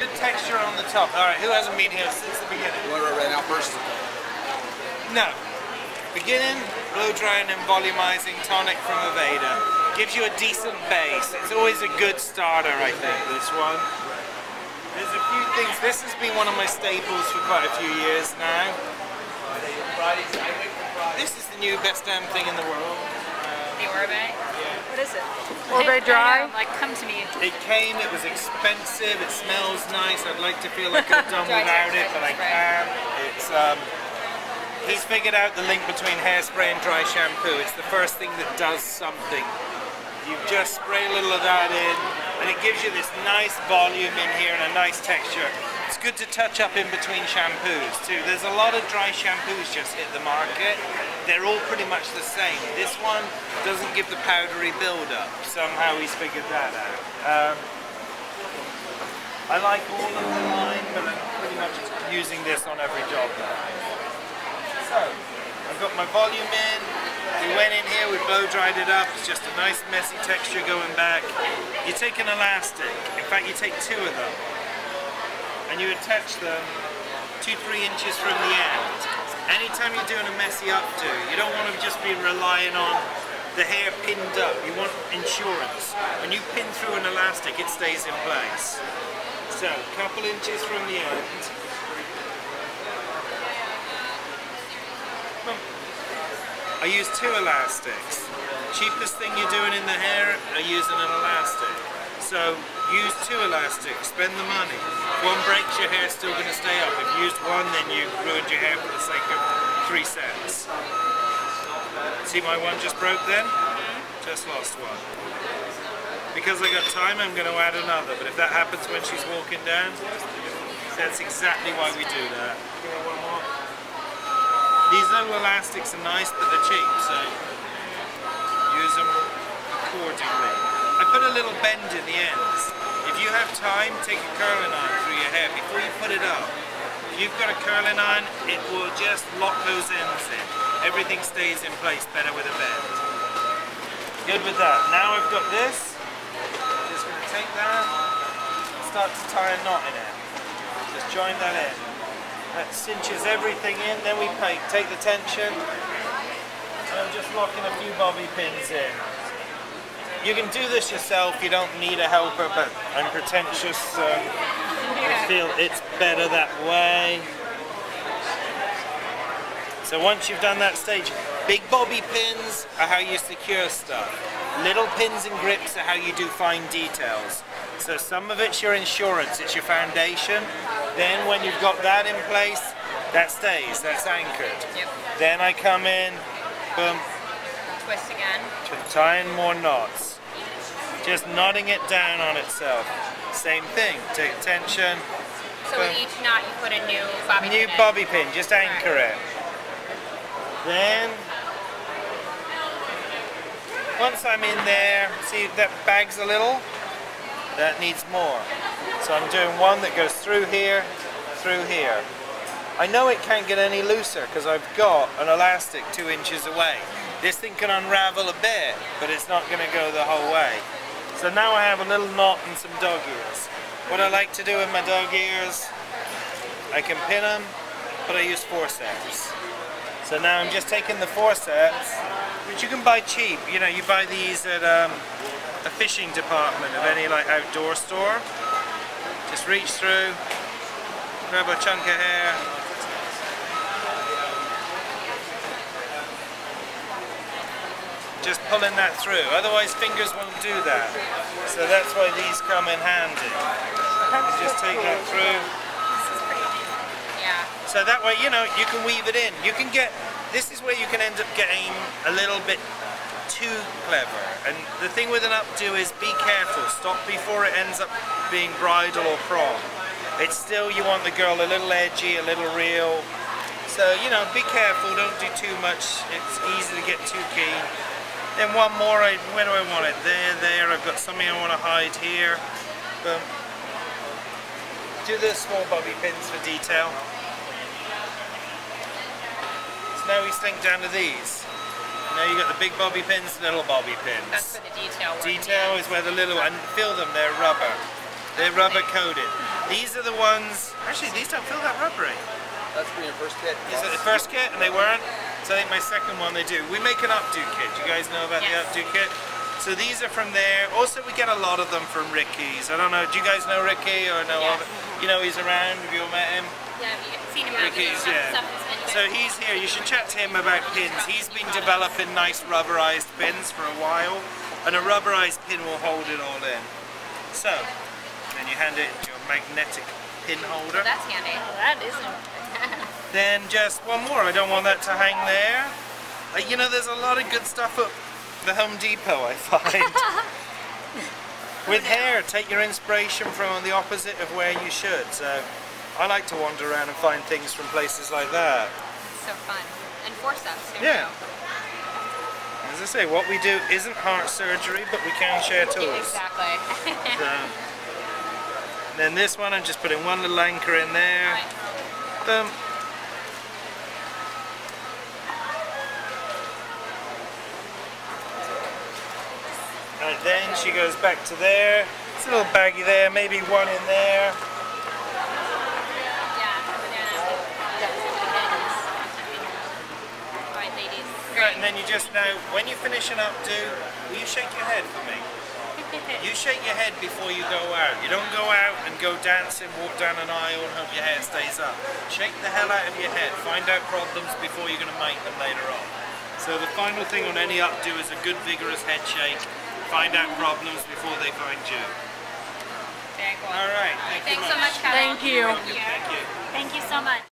Good texture on the top. All right, who hasn't been here since the beginning? You want to right now first? No. Beginning, blow drying and volumizing tonic from Aveda. Gives you a decent base. It's always a good starter, I think, this one. There's a few things. This has been one of my staples for quite a few years now. This is the new best damn thing in the world. The Orbe? Yeah. What is it? Orbe dry? Like, come to me. It came, it was expensive, it smells nice. I'd like to feel like I've done without it, but I can't. It's, he's figured out the link between hairspray and dry shampoo. It's the first thing that does something. You just spray a little of that in, and it gives you this nice volume in here and a nice texture. It's good to touch up in between shampoos too. There's a lot of dry shampoos just hit the market. They're all pretty much the same. This one doesn't give the powdery build-up. Somehow he's figured that out. I like all of the line, but I'm pretty much using this on every job now. So, I've got my volume in. We went in here, we blow dried it up. It's just a nice messy texture going back. You take an elastic. In fact, you take two of them. And you attach them 2-3 inches from the end. Anytime you're doing a messy updo, you don't want to just be relying on the hair pinned up. You want insurance. When you pin through an elastic, it stays in place. So, a couple inches from the end. I use 2 elastics. Cheapest thing you're doing in the hair are using an elastic. So use 2 elastics, spend the money. If one breaks, your hair's still going to stay up. If you used one, then you ruined your hair for the sake of 3 cents. See my one just broke then? Just lost one. Because I got time, I'm going to add another. But if that happens when she's walking down, that's exactly why we do that. One more. These little elastics are nice, but they're cheap, so use them accordingly. I put a little bend in the ends. If you have time, take a curling iron through your hair before you put it up. If you've got a curling iron, it will just lock those ends in. Everything stays in place better with a bend. Good with that. Now I've got this. Just going to take that, start to tie a knot in it. Just join that in. That cinches everything in, then we take the tension, and I'm just locking a few bobby pins in. You can do this yourself, you don't need a helper, but I'm pretentious, so I feel it's better that way. So once you've done that stage, big bobby pins are how you secure stuff. Little pins and grips are how you do fine details. So some of it's your insurance, it's your foundation. Then when you've got that in place, that stays, that's anchored. Yep. Then I come in, boom. Twist again. Tying more knots. Just knotting it down on itself. Same thing, take tension. So boom. with each knot you put a new bobby pin in. Bobby pin, just anchor it. Then, once I'm in there, see that bag's a little? That needs more. So I'm doing one that goes through here. I know it can't get any looser because I've got an elastic 2 inches away. This thing can unravel a bit, but it's not going to go the whole way. So now I have a little knot and some dog ears. What I like to do with my dog ears, I can pin them, but I use forceps. So now I'm just taking the forceps, which you can buy cheap. You know, you buy these at a fishing department of any like outdoor store. Just reach through, grab a chunk of hair. Just pulling that through, otherwise fingers won't do that. So that's why these come in handy. You just take that through. Yeah. So that way, you know, you can weave it in. You can get, this is where you can end up getting a little bit too clever. And the thing with an updo is be careful. Stop before it ends up being bridal or prom. It's still, you want the girl a little edgy, a little real. So, you know, be careful, don't do too much. It's easy to get too keen. Then one more, where do I want it? There, I've got something I want to hide here. Boom. Do the small bobby pins for detail. So now we sink down to these. Now you got the big bobby pins, little bobby pins. That's for the detail work. Detail is where the little, and feel them, they're rubber. They're rubber coated. These are the ones, actually these don't feel that rubbery. That's for your first kit. Is it the first kit and they weren't? So I think my second one they do. We make an updo kit. You guys know about the updo kit? So these are from there. Also we get a lot of them from Ricky's. I don't know, do you guys know Ricky or know all the, you know he's around, have you all met him? Yeah, you've seen him around. Ricky's, yeah. So he's here, you should chat to him about pins. He's been developing nice rubberized pins for a while, and a rubberized pin will hold it all in. So, then you hand it into your magnetic pin holder. Oh, that's handy. Oh, that isn't. Then just one more, I don't want that to hang there. You know, there's a lot of good stuff at the Home Depot, I find. With hair, take your inspiration from the opposite of where you should. So I like to wander around and find things from places like that. It's so fun. And forceps too. Yeah. As I say, what we do isn't heart surgery, but we can share tools. Exactly. So, then this one, I'm just putting one little anchor in there. Right. Boom. And then she goes back to there. It's a little baggy there, maybe one in there. Right, ladies. Right, and then you just now, when you finish an updo, will you shake your head for me? You shake your head before you go out. You don't go out and go dancing, walk down an aisle and hope your hair stays up. Shake the hell out of your head. Find out problems before you're going to make them later on. So the final thing on any updo is a good vigorous head shake. Find out problems before they find you. Very cool. All right. Thanks so much, Kevin. Thank you. Thank you. Thank you so much.